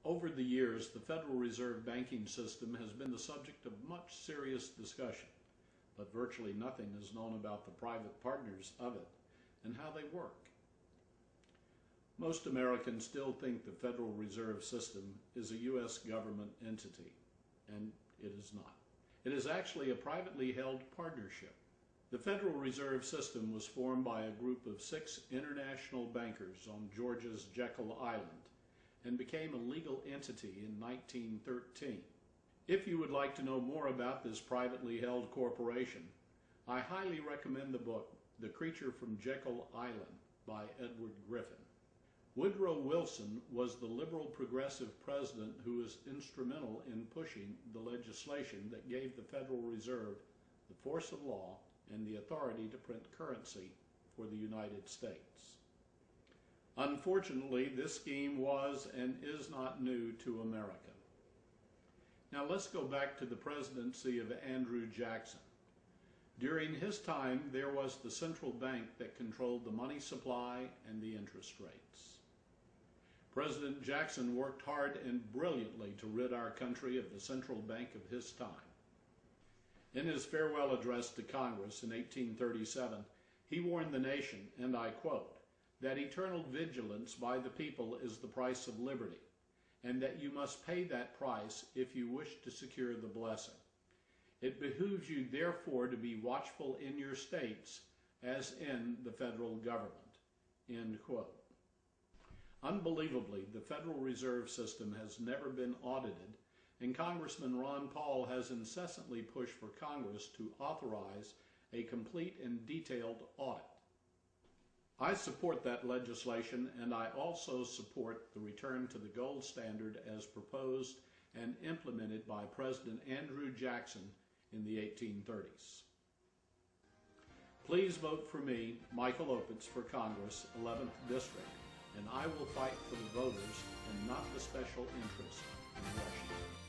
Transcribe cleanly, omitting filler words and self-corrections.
Over the years, the Federal Reserve banking system has been the subject of much serious discussion, but virtually nothing is known about the private partners of it and how they work. Most Americans still think the Federal Reserve System is a U.S. government entity, and it is not. It is actually a privately held partnership. The Federal Reserve System was formed by a group of 6 international bankers on Georgia's Jekyll Island and became a legal entity in 1913. If you would like to know more about this privately held corporation, I highly recommend the book The Creature from Jekyll Island by Edward Griffin. Woodrow Wilson was the liberal progressive president who was instrumental in pushing the legislation that gave the Federal Reserve the force of law and the authority to print currency for the United States. Unfortunately, this scheme was and is not new to America. Now let's go back to the presidency of Andrew Jackson. During his time, there was the central bank that controlled the money supply and the interest rates. President Jackson worked hard and brilliantly to rid our country of the central bank of his time. In his farewell address to Congress in 1837, he warned the nation, and I quote, that eternal vigilance by the people is the price of liberty, and that you must pay that price if you wish to secure the blessing. It behooves you therefore to be watchful in your states as in the federal government. End quote. Unbelievably, the Federal Reserve System has never been audited, and Congressman Ron Paul has incessantly pushed for Congress to authorize a complete and detailed audit. I support that legislation, and I also support the return to the gold standard as proposed and implemented by President Andrew Jackson in the 1830s. Please vote for me, Michael Opitz, for Congress, 11th District, and I will fight for the voters and not the special interests in Washington.